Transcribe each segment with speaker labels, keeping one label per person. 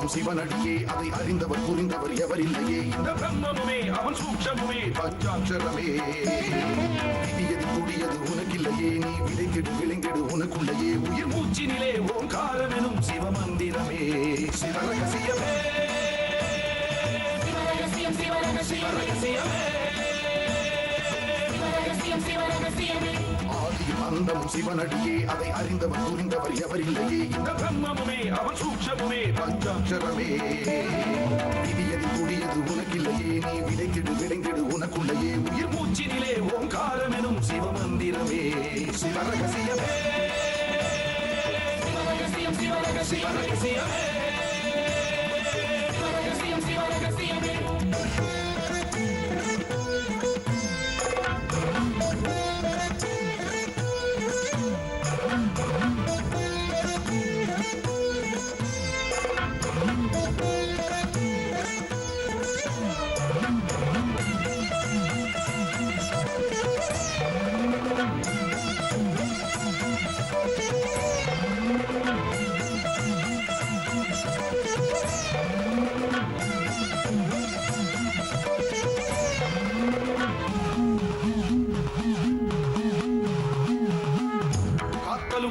Speaker 1: அந்தமும் சிவனடியே அதை அறிந்தவர் புரிந்தவர் எவரில்லையே இந்த பிரம்மமுமே அவன் சூக்ஷமுமே பஞ்சாட்சரமே விதியது கூடியது உனக்கில்லையே நீ விளைந்திடு விளைந்திடு உனக்குள்ளையே உயிர் மூச்சினிலே ஓங்காரம் எனும் சிவமந்திரமே சிவரகசியமே ஆதியும் அந்தமும் சிவனடியே அதை அறிந்தவர் புரிந்தவர் எவரில்லையே இந்த பிரம்மமுமே அவன் சூக்ஷமுமே பஞ்சாட்சரமே விதியது கூடியது உனக்கில்லையே நீ விளைந்திடு விளைந்திடு உனக்குள்ளையே உயிர் மூச்சினிலே ஓங்காரம் எனும் சிவமந்திரமே சிவரகசியமே சிவரகசியமே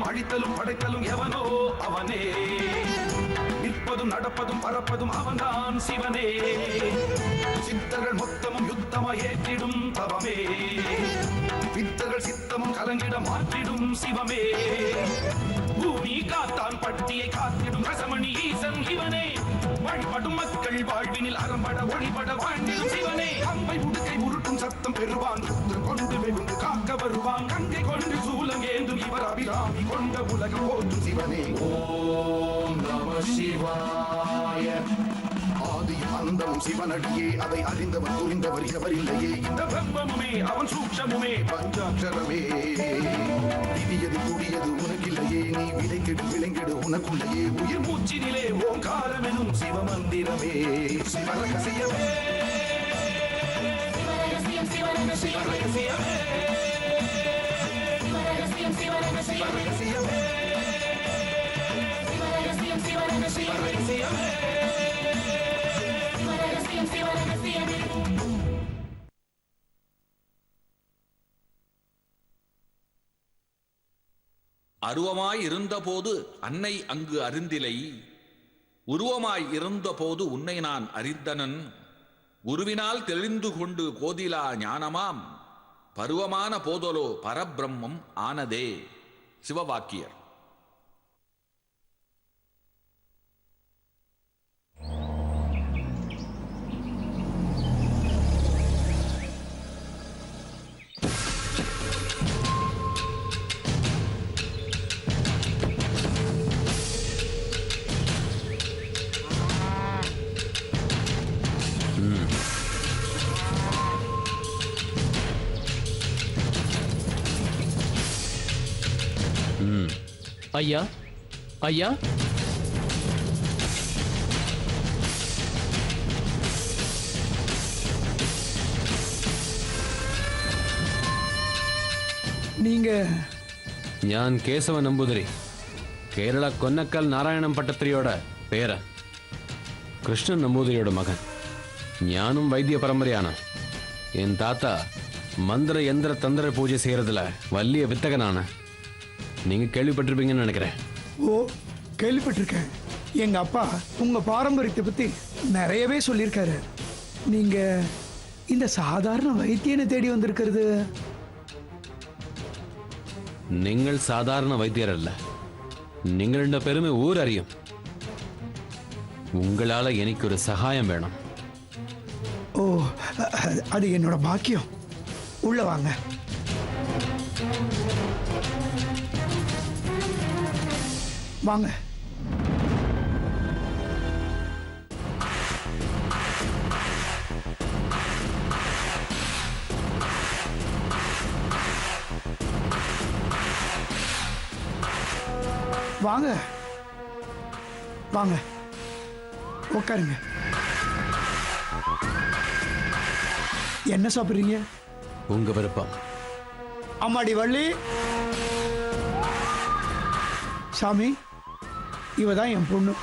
Speaker 1: அழித்தலும் படைத்தலும் எவனோ அவனே நிற்பதும் நடப்பதும் பறப்பதும் அவன்தான் சிவனே சித்தர்கள் மொத்தமும் யுத்தமாய் ஏற்றிடும் தவமே பித்தர்கள் சித்தமும் கலங்கிட மாற்றிடும் சிவமே பூமி காத்தான் பட்டியை காத்திடும் ரசமணி ஈசன் இவனே வழிபடும் மக்கள் வாழ்வினில் அறம்பட ஒளிபட வாழ்ந்திடும் சிவனே அம்பை உடுக்கை உருட்டும் சத்தம் பெறுவான் கொண்டு வெகுண்டு காக்க வருவான் கங்கை கொண்டு சூலம் ஏந்தும் இவர் அபிராமி கொண்ட உலகம் போற்றும் சிவனே ஓம் நம சிவாய ஆதியும் அந்தமும் சிவனடியே அதை அறிந்தவர் புரிந்தவர் எவரில்லையே இந்த பிரம்மமுமே அவன் சூக்ஷமுமே பஞ்சாட்சரமே விதியது கூடியது உனக்கில்லையே நீ விளைந்திடு விளைந்திடு உனக்குள்ளையே உயிர் மூச்சினிலே ஓங்காரம் எனும் சிவமந்திரமே சிவரகசியமே சிவரகசியமே சிவரகசியமே சிவரகசியமே
Speaker 2: அருவமாய் இருந்தபோது அன்னை அங்கு அறிந்திலை உருவமாய் இருந்தபோது உன்னை நான் அறிந்தனன் உருவினால் தெளிந்து கொண்டு கோதிலா ஞானமாம் பருவமான போதலோ பரபிரம்மம் ஆனதே. சிவவாக்கியர்.
Speaker 3: ஐயா ஐயா
Speaker 4: நீங்க?
Speaker 5: ഞാൻ കേശവ നമ്പൂതിരി, കേരള കൊന്നക്കൽ നാരായണം പട്ടത്രിയോட പേര്, കൃഷ്ണൻ നമ്പൂതിരിയുടെ മകൻ. ഞാനും വൈദ്യ പരമ്പരയാണ്. എൻ താത്ത மந்திர யந்திர தந்திர பூஜை செய்யறதுல வலிய வித்தகனான. நீங்க கேள்விப்பட்டிருப்பீங்கன்னு நினைக்கிறேன்.
Speaker 4: ஓ, கேள்விப்பட்டிருக்கேன். எங்க அப்பா உங்க பாரம்பரியத்தை பத்தி நிறையவே சொல்லியிருக்காரு. நீங்க இந்த சாதாரண வைத்தியனை தேடி வந்திருக்கிறது?
Speaker 5: നിങ്ങൾ സാധാരണ വൈദ്യരല്ല. നിങ്ങളുടെ പെരുമ ഊരറിയും. உங்களால എനിക്കൊരു സഹായം വേണം.
Speaker 4: ஓ, அது என்னோட பாக்கியம். உள்ள வாங்க. வாங்க. வாங்க வாங்க, உட்காருங்க. என்ன சாப்பிடுறீங்க?
Speaker 5: உங்க விருப்பம்.
Speaker 4: அம்மாடி வள்ளி, சாமி, இவ தான் என் பொண்ணு.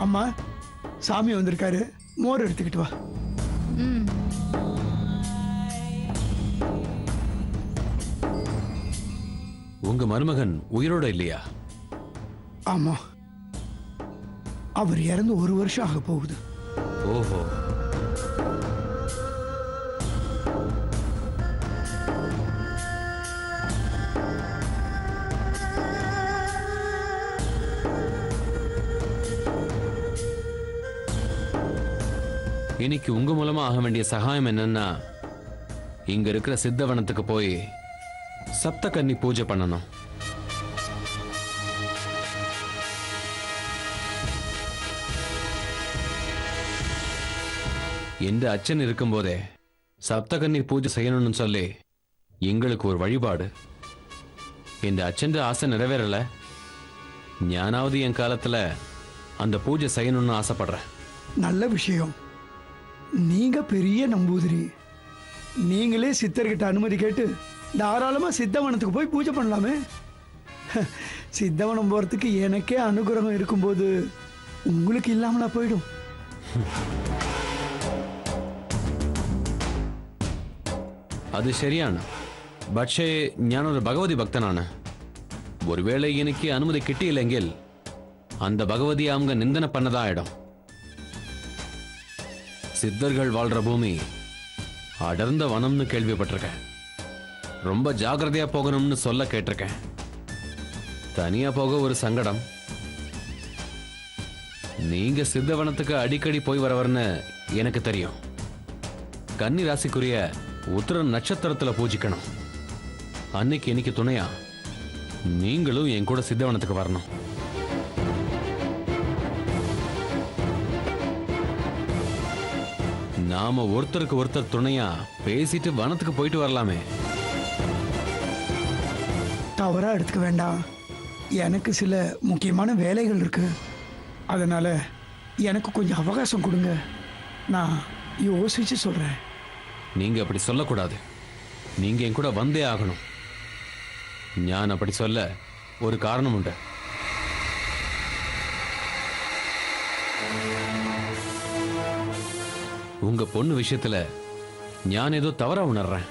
Speaker 4: அம்மா, சாமி வந்திருக்காரு, மோர் எடுத்துக்கிட்டு வா.
Speaker 6: ம்.
Speaker 5: உங்க மருமகன் உயிரோட இல்லையா?
Speaker 4: ஆமா, அவர் இறந்து 1 வருஷம் ஆக போகுது.
Speaker 5: ஓஹோ. இன்னைக்கு உங்க மூலமா ஆக வேண்டிய சகாயம் என்னன்னா, இங்க இருக்கிற சித்தவனத்துக்கு போய் சப்தகன்னி பூஜை பண்ணணும். எந்த அச்சன் இருக்கும்போதே சப்தகன்னி பூஜை செய்யணும்னு சொல்லி எங்களுக்கு ஒரு வழிபாடு. இந்த அச்சன் ஆசை நிறைவேறல. ஞானாவது என் காலத்துல அந்த பூஜை செய்யணும்னு ஆசைப்படுறேன்.
Speaker 4: நல்ல விஷயம். நீங்க பெரிய நம்பூதிரி. நீங்களே சித்தர்கிட்ட அனுமதி கேட்டு தாராளமா சித்தவனத்துக்கு போய் பூஜை பண்ணலாமே. சித்தவனம் போறதுக்கு எனக்கே அனுகிரகம் இருக்கும்போது உங்களுக்கு இல்லாமலா போயிடும்?
Speaker 5: அது ശരിയാണ്. പക്ഷേ ഞാനൊരു ഭഗവതി ഭക്തനാണ്. ഒരുവേള എനിക്ക് അനുമതി കിട്ടിയില്ലെങ്കിൽ அந்த பகவதி அவங்க நிந்தனை பண்ணதாயிடும். சித்தர்கள் வாழ்ற பூமி அடர்ந்த வனம்னு கேள்விப்பட்டிருக்கேன். ரொம்ப ஜாக்கிரதையா போகணும்னு சொல்ல கேட்டிருக்கேன். தனியா போக ஒரு சங்கடம். நீங்க சித்தவனத்துக்கு அடிக்கடி போய் வரவர்னு எனக்கு தெரியும். கன்னி ராசிக்குரிய உத்திர நட்சத்திரத்துல பூஜிக்கணும். அன்னைக்கு எனக்கு துணையா நீங்களும் என் கூட சித்தவனத்துக்கு வரணும். நாம ஒருத்தருக்கு ஒருத்தர் துணையா பேசிட்டு வனத்துக்கு போயிட்டு வரலாமே.
Speaker 4: தவறா எடுத்துக்க வேண்டாம். எனக்கு சில முக்கியமான வேலைகள் இருக்கு. அதனால எனக்கு கொஞ்சம் அவகாசம் கொடுங்க. நான் யோசிச்சு சொல்றேன்.
Speaker 5: நீங்க அப்படி சொல்லக்கூடாது. நீங்க என் கூட வந்தே ஆகணும். நான் அப்படி சொல்ல ஒரு காரணம் உண்டு. உங்க பொண்ணு விஷயத்துல நான் ஏதோ தவறா உணர்றேன்.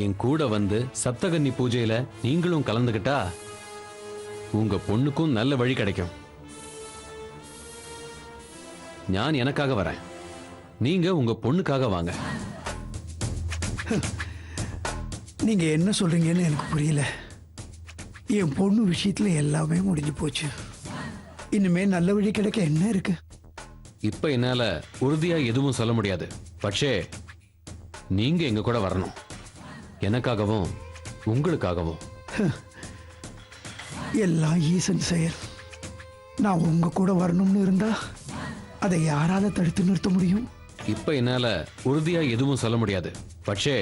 Speaker 5: என் கூட வந்து சப்தகன்னி பூஜையில நீங்களும் கலந்துக்கிட்டா உங்க பொண்ணுக்கும் நல்ல வழி கிடைக்கும். நான் எனக்காக வரேன். நீங்க உங்க பொண்ணுக்காக வாங்க.
Speaker 4: நீங்க என்ன சொல்றீங்கன்னு எனக்கு புரியல. என் பொண்ணு விஷயத்துல எல்லாமே முடிஞ்சு போச்சு. இனிமே நல்ல வழி கிடைக்க என்ன இருக்கு?
Speaker 5: இப்ப என்னால உறுதியா எதுவும் சொல்ல முடியாது. பட்சே நீங்க எங்க கூட வரணும். எனக்காகவும் உங்களுக்காகவும்.
Speaker 4: எல்லாம் ஈசன் செயல். நான் உங்க கூட வரணும்னு இருந்தா அதை யாரால தடுத்து நிறுத்த முடியும்?
Speaker 5: இப்ப என்னால உறுதியா எதுவும் சொல்ல முடியாது. பட்சே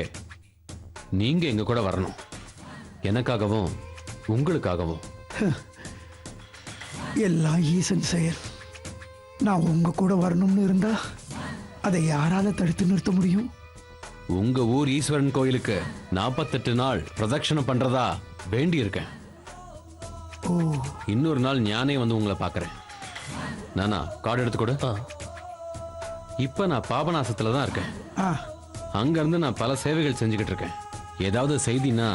Speaker 5: நீங்க எங்க கூட வரணும். எனக்காகவும் உங்களுக்காகவும்.
Speaker 4: எல்லாம் ஈசன் செயல். நான் உங்க கூட வரணும்னு இருந்தா அதை யாரால தடுத்து நிறுத்த முடியும்?
Speaker 5: உங்க ஊர் ஈஸ்வரன் கோயிலுக்கு 48 நாள் பிரதட்சணம் பண்றதா வேண்டி இருக்கேன்.
Speaker 4: ஓ,
Speaker 5: இன்னொரு நாள் ஞானே வந்து உங்களை பார்க்கறேன். நானா கார்டு எடுத்து கொடு. இப்ப நான் பாபநாசத்துல தான் இருக்கேன்.
Speaker 4: ஆ,
Speaker 5: அங்க இருந்து நான் பல சேவைகள் செஞ்சுக்கிட்டு இருக்கேன். ஏதாவது செய்தினா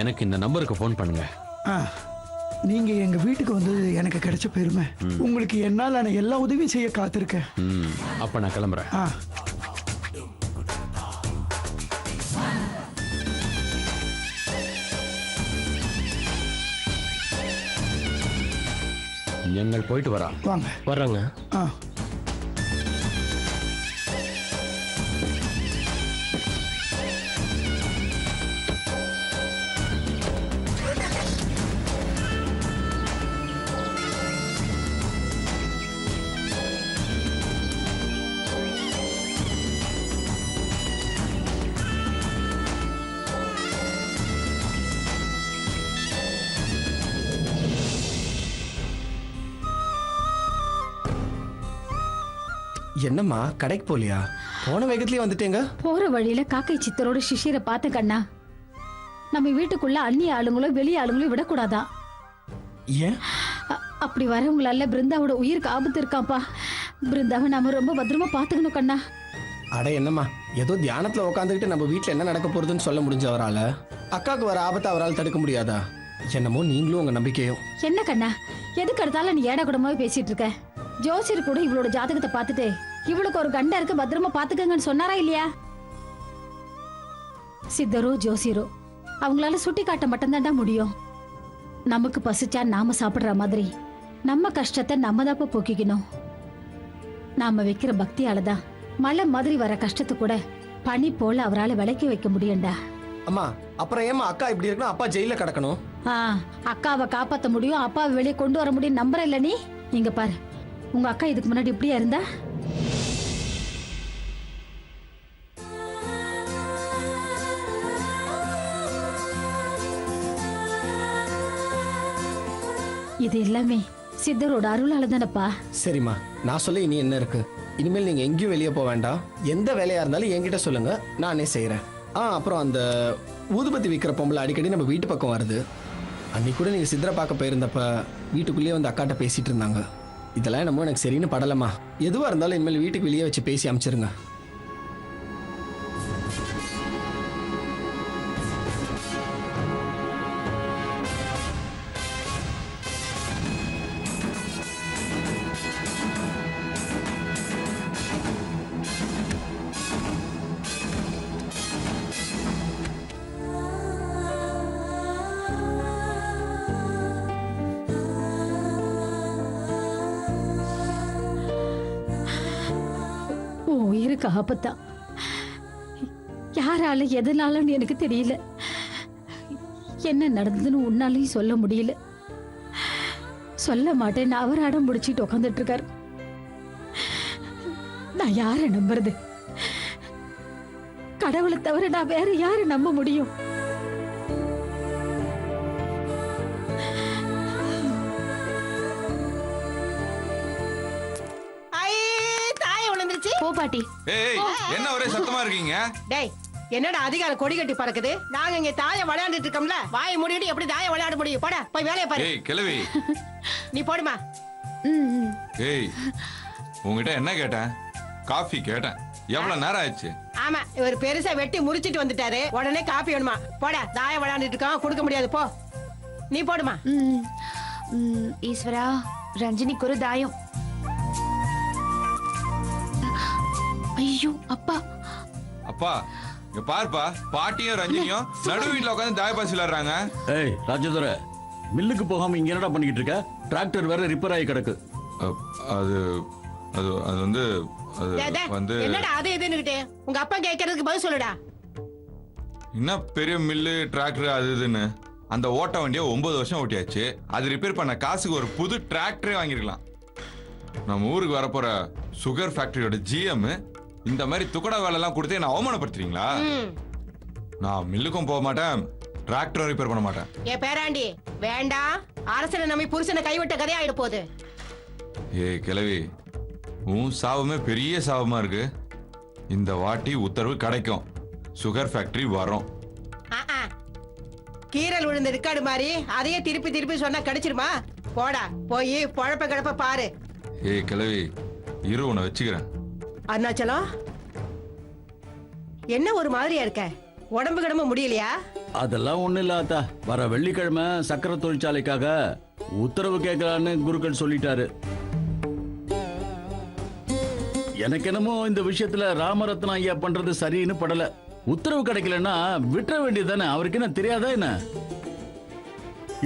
Speaker 5: எனக்கு இந்த நம்பருக்கு ஃபோன் பண்ணுங்க.
Speaker 4: ஆ. நீங்க எங்க வீட்டுக்கு வந்தது எனக்கு கிடைச்ச பெருமை. உங்களுக்கு என்னால் நான் எல்லா உதவியும் செய்ய காத்திருக்கேன்.
Speaker 5: அப்ப நான் கிளம்புறேன்.
Speaker 4: ஆ,
Speaker 5: எங்கள் போயிட்டு வரா.
Speaker 4: வாங்க.
Speaker 5: வர்றாங்க.
Speaker 4: ஆ,
Speaker 7: என்னம்மா கடைக்கு போலியா? போன வேகத்திலே வந்துட்டேங்க.
Speaker 6: போற வழியில காக்கை சித்தரோட சிஷியரை பார்த்த கண்ணா. நம்ம வீட்டுக்குள்ள அந்நிய ஆளுங்களோ வெளிய ஆளுங்களோ விடக்கூடாதா.
Speaker 7: ஏன்?
Speaker 6: அப்படி வரவங்களால பிருந்தாவோட உயிருக்கு ஆபத்து இருக்காப்பா. பிருந்தாவை நாம ரொம்ப பத்திரமா பாத்துக்கணும் கண்ணா.
Speaker 7: அட என்னம்மா, ஏதோ தியானத்துல உட்காந்துக்கிட்டு நம்ம வீட்டில் என்ன நடக்க போறதுன்னு சொல்ல முடிஞ்ச அவரால் அக்காவுக்கு வர ஆபத்தை அவரால் தடுக்க முடியாதா? என்னமோ நீங்களும் உங்க நம்பிக்கையும்.
Speaker 6: என்ன கண்ணா, எதுக்கு எடுத்தாலும் நீ ஏடா கூடமாவே பேசிட்டு இருக்க? ஜோசியர் கூட இவளோட ஜாதகத்தை பார்த்துட்டு இவளுக்கு ஒரு கண்டம் இருக்கு, பத்திரமா பாத்துக்கங்கன்னு சொன்னாரா இல்லையா? சித்தரோ ஜோசியரோ அவங்களால சுட்டி காட்ட மட்டும்தான்டா முடியும். நமக்கு பசிச்சா நாம சாப்பிடுற மாதிரி நம்ம கஷ்டத்தை நம்ம தாப்ப போக்கிக்கணும். நாம வைக்கிற பக்தியாலதான் மழை மாதிரி வர கஷ்டத்தை கூட பனி போல அவரால் விலக்கி வைக்க முடியும்டா.
Speaker 7: அம்மா, அப்புறம் ஏமா அக்கா இப்படி இருக்கணும், அப்பா ஜெயில கிடக்கணும்?
Speaker 6: அக்காவை காப்பாத்த முடியும், அப்பாவை வெளியே கொண்டு வர முடியும் நம்புற இல்ல நீ? இங்க பாரு, உங்க அக்கா இதுக்கு முன்னாடி இப்படியா இருந்தா? இது எல்லாமே சித்தரோட அருளால தானப்பா.
Speaker 7: சரிம்மா, நான் சொல்ல இனி என்ன இருக்கு? இனிமேல் நீங்க எங்கேயும் வெளியே போக வேண்டாம். எந்த வேலையா இருந்தாலும் என்கிட்ட சொல்லுங்க, நானே செய்யறேன். அப்புறம் அந்த ஊதுபத்தி விற்கிற பொம்பளை அடிக்கடி நம்ம வீட்டு பக்கம் வருது. அன்னைக்கு கூட நீங்க சித்தரை பார்க்க போயிருந்தப்ப வீட்டுக்குள்ளேயே வந்து அக்காட்ட பேசிட்டு இருந்தாங்க. இதெல்லாம் என்னமோ எனக்கு சரின்னு படலமா. எதுவா இருந்தாலும் இனிமேல் வீட்டுக்கு வெளியே வச்சு பேசி அனுப்பிச்சிருங்க.
Speaker 6: உயிருக்கு ஆபத்தா? யாரால எதனாலன்னு எனக்கு தெரியல. என்ன நடந்ததுன்னு உன்னாலையும் சொல்ல முடியல. சொல்ல மாட்டேன், அவர் அடம் முடிச்சிட்டு உட்காந்துட்டு இருக்காரு. நான் யார நம்புறது? கடவுளை தவிர நான் வேற யாரை நம்ப முடியும்?
Speaker 8: போ பாட்டி.
Speaker 2: ஏய், என்ன ஒரே சத்தமா இருக்கீங்க?
Speaker 9: டேய், என்னடா அதிகார கொடி கட்டி பறக்குது? நாங்க இங்க தாய விளையாண்டுட்டு இருக்கோம்ல, வாயை மூடிட்டு எப்படி தாய விளையாட முடியும்? போடா, போய் வேலையை பாரு.
Speaker 2: ஏய் கிழவி,
Speaker 9: நீ போடுமா.
Speaker 2: ஏய் உங்ககிட்ட என்ன கேட்டேன்? காஃபி கேட்டேன். எவ்வளவு நேரம் ஆயிடுச்சு?
Speaker 9: ஆமா, இவர் பெருசா வெட்டி முறிச்சிட்டு வந்துட்டாரு, உடனே காப்பி வேணுமா? போடா, தாய விளையாண்டுட்டு இருக்கோம், கொடுக்க முடியாது, போ. நீ போடுமா.
Speaker 8: ஈஸ்வரா, ரஞ்சினிக்கு ஒரு தாயம். ஐயோ அப்பா.
Speaker 2: அப்பா இங்க பாருப்பா, பாட்டியும் ரஞ்சினியும் நடு வீட்டுல உட்காந்து தாயபாசி விளையாடுறாங்க.
Speaker 10: ஏய் ராஜதுரை, மில்லுக்கு போகாம இங்க என்னடா பண்ணிக்கிட்டு இருக்க? டிராக்டர் வேற ரிப்பேர் ஆகி கிடக்கு.
Speaker 2: அது அது அது வந்து
Speaker 9: என்னடா அது இதுன்னுகிட்டே? உங்க அப்பா கேட்கறதுக்கு பதில் சொல்லுடா.
Speaker 2: என்ன பெரிய மில்லு டிராக்டர் அது இதுன்னு அந்த ஓட்ட வண்டியை 9 வருஷம் ஓட்டியாச்சு. அது ரிப்பேர் பண்ண காசுக்கு ஒரு புது டிராக்டரே வாங்கிருக்கலாம். நம்ம ஊருக்கு வரப்போற சுகர் ஃபேக்டரியோட ஜிஎம் இந்த மாதிரி துக்கடா வேலை எல்லாம் கொடுத்து என்ன அவமானப்படுத்துறீங்களா? நான் மில்லுக்கும் போக மாட்டேன், டிராக்டரும் ரிப்பேர் பண்ண மாட்டேன்.
Speaker 9: ஏ பேராண்டி, வேண்டாம். அரசனை நம்பி புருஷனை கைவிட்ட கதையா ஆயிட போகுது.
Speaker 2: ஏய் கிழவி, உன் சாவமே பெரிய சாவமா இருக்கு. இந்த வாட்டி உத்தரவு கிடைக்கும், சுகர் ஃபேக்டரி வரும்.
Speaker 9: கீரல் விழுந்த ரிக்கார்டு மாதிரி அதையே திருப்பி திருப்பி சொன்னா கிடைச்சிருமா? போடா, போய் பொழப்ப கிடப்ப பாரு.
Speaker 2: ஏய் கிழவி, இரு உன்னை வச்சுக்கிறேன்.
Speaker 9: அருணாச்சலம், என்ன ஒரு மாதிரியா இருக்க? உடம்பு கிடம்ப முடியலையா?
Speaker 10: அதெல்லாம் ஒண்ணு இல்ல ஆத்தா. வர வெள்ளிக்கிழமை சக்கரை தொழிற்சாலைக்காக உத்தரவு கேட்கலான்னு குருக்கள் சொல்லிட்டாரு. எனக்கு என்னமோ இந்த விஷயத்துல ராமரத்னம் ஐயா பண்றது சரின்னு படல. உத்தரவு கிடைக்கலன்னா விட்டுற வேண்டியதானே, அவருக்கு என்ன தெரியாதா என்ன?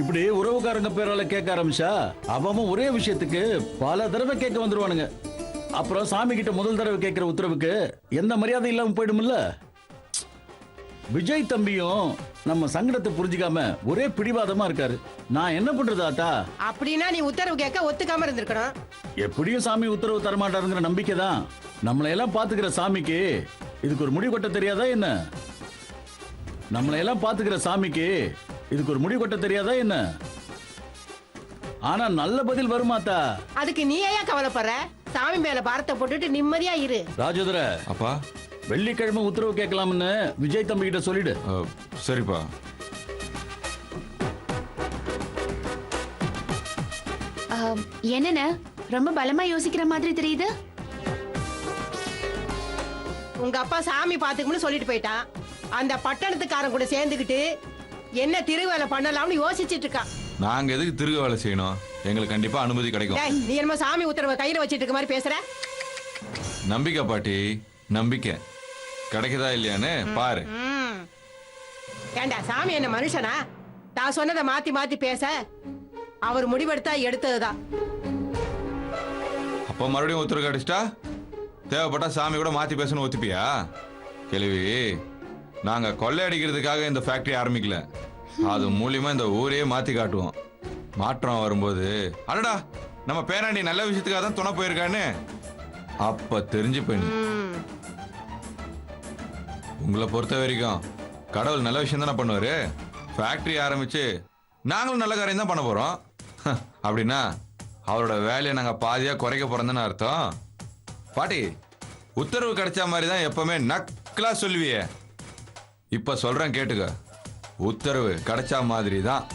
Speaker 10: இப்படி உறவுக்காரங்க பேரால கேட்க ஆரம்பிச்சா அவன் ஒரே விஷயத்துக்கு பல தடவை கேட்க வந்துருவானுங்க. அப்புறம் சாமி கிட்ட முதல் தடவை கேட்கிற உத்தரவுக்கு எந்த மரியாதை இல்லாம போயிடும்ல. விஜய் தம்பியும் நம்ம சங்கடத்தை புரிஞ்சுக்காம ஒரே பிடிவாதமா இருக்காரு. நான் என்ன பண்றது ஆத்தா?
Speaker 9: அப்படின்னா நீ உத்தரவு கேட்க ஒத்துக்காம இருந்திருக்கணும்.
Speaker 10: எப்படியும் சாமி உத்தரவு தரமாட்டாருங்கிற நம்பிக்கை தான். நம்மளை எல்லாம் பாத்துக்கிற சாமிக்கு இதுக்கு ஒரு முடிவு கட்ட தெரியாதா என்ன? நம்மளை எல்லாம் பாத்துக்கிற சாமிக்கு இதுக்கு ஒரு முடிவு கட்ட தெரியாதா என்ன? ஆனா நல்ல பதில் வருமாத்தா?
Speaker 9: அதுக்கு நீ ஏன் கவலைப்படுற? சாமி மேல பாரத்தை போட்டுட்டு நிம்மதியா இரு.
Speaker 10: ராஜதுர
Speaker 2: அப்பா,
Speaker 10: வெள்ளிக்கிழமை உத்தரவு கேட்கலாம்னு விஜய் தம்பி கிட்ட சொல்லிடு.
Speaker 2: சரிப்பா.
Speaker 8: என்னண்ணே ரொம்ப பலமா யோசிக்கிற மாதிரி தெரியுது.
Speaker 9: உங்க அப்பா சாமி பாத்துக்கணும்னு சொல்லிட்டு போயிட்டான். அந்த பட்டணத்துக்காரன் கூட சேர்ந்துக்கிட்டு என்ன திருவேலை பண்ணலாம்னு யோசிச்சுட்டு இருக்கான்.
Speaker 2: நாங்க எதுக்கு திருக வேலை செய்யணும்? எங்களுக்கு கண்டிப்பா அனுமதி கிடைக்கும்.
Speaker 9: டேய், நீ என்னமோ சாமி உத்தரவை கையில வச்சிட்டு இருக்க மாதிரி பேசுற.
Speaker 2: நம்பிக்கை பாட்டி, நம்பிக்கை கிடைக்குதா இல்லையான்னு பாரு.
Speaker 9: ஏண்டா சாமி என்ன மனுஷனா? நான் சொன்னதை மாத்தி மாத்தி பேச அவர் முடிவெடுத்தா எடுத்ததுதான்.
Speaker 2: அப்ப மறுபடியும் உத்தரவு கிடைச்சிட்டா தேவைப்பட்டா சாமி கூட மாத்தி பேசணும் ஒத்துப்பியா? கேள்வி, நாங்க கொள்ளை அடிக்கிறதுக்காக இந்த ஃபேக்டரி ஆரம்பிக்கல. அது மூலியமா இந்த ஊரையே மாத்தி காட்டுவோம். மாற்றம் வரும்போது அடடா நம்ம பேராண்டி நல்ல விஷயத்துக்காக தான் துணை போயிருக்கான்னு அப்ப தெரிஞ்சு போய். உங்களை பொறுத்த வரைக்கும் கடவுள் நல்ல விஷயம் தானே பண்ணுவாரு. ஃபேக்டரி ஆரம்பிச்சு நாங்களும் நல்ல காரியம் தான் பண்ண போறோம். அப்படின்னா அவரோட வேலையை நாங்க பாதியா குறைக்க போறோம்னு அர்த்தம். பாட்டி, உத்தரவு கிடைச்ச மாதிரி தான் எப்பவுமே நக்கலா சொல்லுவியே. இப்ப சொல்றேன் கேட்டுக்க, உத்தரவு கிடைச்ச மாதிரி தான்.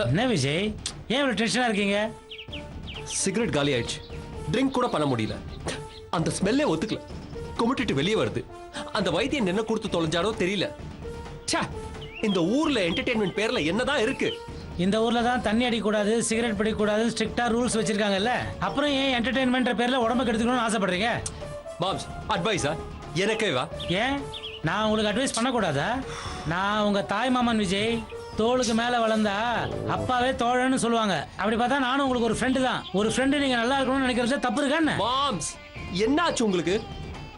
Speaker 11: என்ன விஜய், ஏன் இவ்வளவு டென்ஷனா இருக்கீங்க?
Speaker 12: சிகரெட் காலி ஆயிடுச்சு. ட்ரிங்க் கூட பண்ண முடியல. அந்த ஸ்மெல்லே ஒத்துக்கல. குமிட்டிட்டு வெளியே வருது. அந்த வைத்தியன் என்ன கொடுத்து தொலைஞ்சானோ தெரியல. ச்சே, இந்த ஊர்ல என்டர்டெயின்மெண்ட் பேர்ல என்னதான் இருக்கு?
Speaker 11: இந்த ஊர்ல தான் தண்ணி அடிக்கூடாது, சிகரெட் பிடிக்கூடாது, ஸ்ட்ரிக்டா ரூல்ஸ் வச்சிருக்காங்கல்ல. அப்புறம் ஏன் என்டர்டெயின்மெண்ட் பேர்ல உடம்பு கெடுத்துக்கணும்னு ஆசைப்படுறீங்க?
Speaker 12: மாம்ஸ், அட்வைஸா எனக்கே வா.
Speaker 11: ஏன் நான் உங்களுக்கு அட்வைஸ் பண்ணக்கூடாதா? நான் உங்க தாய் மாமன் விஜய். தோளுக்கு மேல வளர்ந்தா அப்பாவே தோழன்னு சொல்லுவாங்க. அப்படி பார்த்தா நானும் உங்களுக்கு ஒரு ஃப்ரெண்டு தான். ஒரு ஃப்ரெண்டு நீங்க நல்லா இருக்கணும்னு நினைக்கிறது தப்பு இருக்கான்னு?
Speaker 12: மாம்ஸ், என்னாச்சு உங்களுக்கு?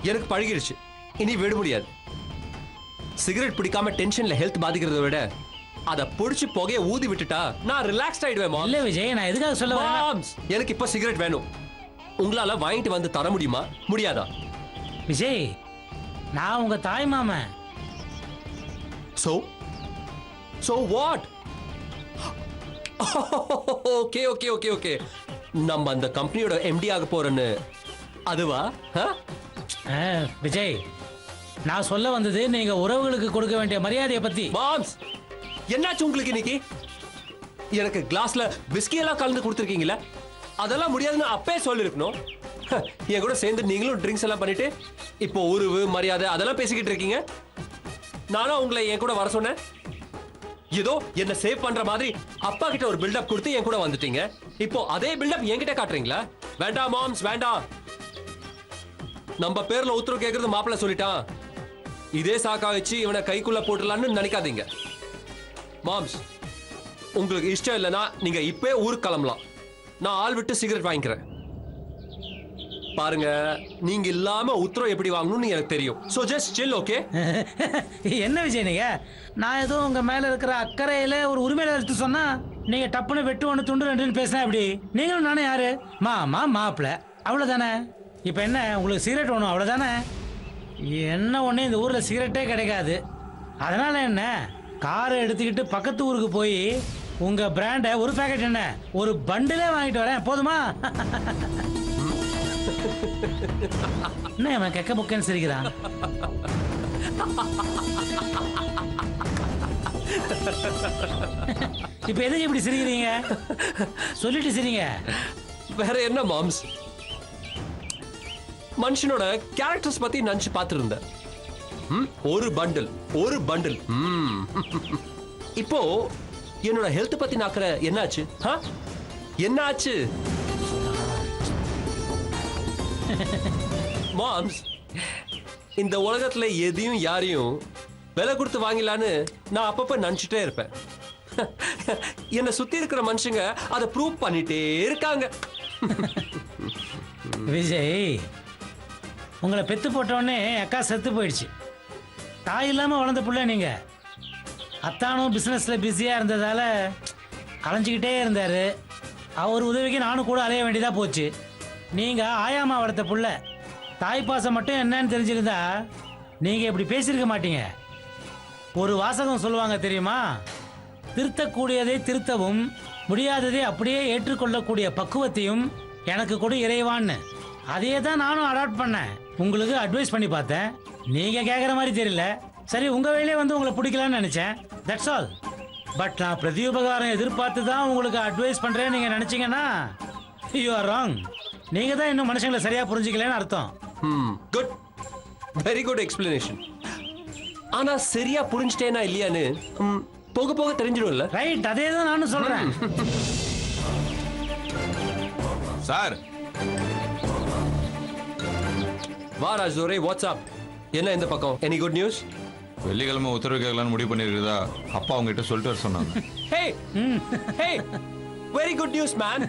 Speaker 12: எனக்கு பழகிருச்சு, இனி விட முடியாது. சிகரெட் பிடிக்காம டென்ஷன்ல ஹெல்த் பாதிக்கிறத விட அத புடிச்சு புகைய ஊதி விட்டுட்டா நான் ரிலாக்ஸ்ட் ஆயிடுவேன். மாம்ஸ்,
Speaker 11: இல்ல விஜய், நான் எதுக்காக சொல்ல வரேன்?
Speaker 12: மாம்ஸ், எனக்கு இப்ப சிகரெட் வேணும். உங்களால வாங்கிட்டு வந்து தர முடியுமா முடியாதா?
Speaker 11: விஜய், நான் உங்க தாய் மாமன்.
Speaker 12: So what? Okay okay okay okay, நம்ம அந்த கம்பெனியோட எம்டி ஆக போறேன்னு அதுவா?
Speaker 11: விஜய், நான் சொல்ல வந்தது நீங்க உறவுகளுக்கு கொடுக்க வேண்டிய மரியாதையை பத்தி.
Speaker 12: மாம்ஸ், என்னாச்சு உங்களுக்கு இன்னைக்கு? எனக்கு கிளாஸ்ல விஸ்கி எல்லாம் கலந்து கொடுத்துருக்கீங்களா? அதெல்லாம் முடியாதுன்னு அப்பே சொல்லிருக்கணும். என் கூட சேர்ந்து நீங்களும் ட்ரிங்க்ஸ் எல்லாம் பண்ணிட்டு இப்போ உறவு மரியாதை அதெல்லாம் பேசிக்கிட்டு இருக்கீங்க. நானும் உங்களை என் கூட வர சொன்னேன். ஏதோ என்ன சேவ் பண்ற மாதிரி அப்பா கிட்ட ஒரு பில்டப் கொடுத்து என் கூட வந்துட்டீங்க. இப்போ அதே பில்டப் என்கிட்ட காட்டுறீங்களா? வேண்டாம் மாம்ஸ், வேண்டாம். நம்ம பேர்ல உத்தரவு கேட்கறது மாப்பிள்ள சொல்லிட்டான். இதே சாக்கா வச்சு இவனை கைக்குள்ள போட்டுடலான்னு நினைக்காதீங்க. மாம்ஸ், உங்களுக்கு இஷ்டம் இல்லைன்னா நீங்க இப்பே ஊருக்கு கிளம்பலாம். நான் ஆள் விட்டு சிகரெட் வாங்கிக்கிறேன். பாருங்க, நீங்க இல்லாம உத்தரவு எப்படி வாங்கணும்னு எனக்கு தெரியும். So just chill, okay?
Speaker 11: என்ன விஜய், நீங்க நான் ஏதோ உங்க மேல இருக்கிற அக்கறையில ஒரு உரிமையில எடுத்து சொன்னா நீங்க டப்புன்னு வெட்டு ஒன்று துண்டு ரெண்டுன்னு பேசினா எப்படி? நீங்களும் நானே யாரு? மாமா மாப்பிள்ள, அவ்வளவுதானே. இப்ப என்ன, உங்களுக்கு சிகரெட் வேணும் அவ்வளவுதானே? என்ன ஒண்ணு, இந்த ஊர்ல சிகரெட்டே கிடைக்காது. அதனால என்ன, காரை எடுத்துக்கிட்டு பக்கத்து ஊருக்கு போய் உங்க பிராண்ட ஒரு பேக்கெட் என்ன ஒரு பண்டிலே வாங்கிட்டு வரேன், போதுமா? என்ன அவன் கெக்க புக்கன்னு சிரிக்கிறான்? இப்ப எதுக்கு இப்படி சிரிக்கிறீங்க? சொல்லிட்டு சிரிங்க.
Speaker 12: வேற என்ன மாம்ஸ், மனுஷனோட கேரக்டர்ஸ் பத்தி நினைச்சு பார்த்திருந்தேன். ஒரு பண்டில் ஒரு பண்டில். இப்போ என்னோட ஹெல்த் பத்தி நாக்குற என்னாச்சு? என்னாச்சு? மாம்ஸ், இந்த உலகத்துல எதையும் யாரையும் விலை கொடுத்து வாங்கலான்னு நான் அப்பப்ப நினைச்சிட்டே இருப்பேன். என்னை சுத்தி இருக்கிற மனுஷங்க அதை ப்ரூவ் பண்ணிட்டே இருக்காங்க.
Speaker 11: விஜய், உங்களை பெத்து போட்டோடனே அக்கா செத்து போயிடுச்சு. தாய் இல்லாம வளர்ந்த புள்ள நீங்க. அத்தானும் பிசினஸ்ல பிஸியா இருந்ததால அலைஞ்சிக்கிட்டே இருந்தாரு. அவர் உதவிக்கு நானும் கூட அலைய வேண்டியதா போச்சு. நீங்க ஆயாமா வளர்த்த புள்ள. தாய்ப்பாசம் மட்டும் என்னன்னு தெரிஞ்சிருந்தா நீங்க இப்படி பேசியிருக்க மாட்டீங்க. ஒரு வாசகம் சொல்லுவாங்க தெரியுமா? திருத்தக்கூடியதை திருத்தவும் முடியாததை அப்படியே ஏற்றுக்கொள்ளக்கூடிய பக்குவத்தையும் எனக்கு கூட இறைவான்னு. அதையே தான் நானும் அடாப்ட் பண்ணேன். உங்களுக்கு அட்வைஸ் பண்ணி பார்த்தேன். நீங்க கேட்குற மாதிரி தெரியல. சரி, உங்க வேலையே வந்து உங்களை பிடிக்கலான்னு நினைச்சேன். That's all. பட் நான் பிரதியுபகாரம் எதிர்பார்த்து தான் உங்களுக்கு அட்வைஸ் பண்றேன்னு நீங்க நினைச்சீங்கன்னா யூ ஆர் ராங். நீங்க தான் இன்னும் மனுஷங்களை சரியா புரிஞ்சுக்கலன்னு அர்த்தம்.
Speaker 12: Good, very good explanation. ஆனா சரியா புரிஞ்சுட்டேனா இல்லையான்னு போக போக தெரிஞ்சிடும்ல.
Speaker 11: ரைட், அதே தான் நானும் சொல்றேன்.
Speaker 2: சார்
Speaker 12: வா ராஜோரே, வாட்ஸ்அப் என்ன இந்த பக்கம்? Any good news?
Speaker 2: வெள்ளிக்கிழமை உத்தரவு கேட்கலான்னு முடிவு பண்ணிருக்குதா அப்பா அவங்க கிட்ட சொல்லிட்டு வர சொன்னாங்க.
Speaker 12: Hey, hey, very good news, man.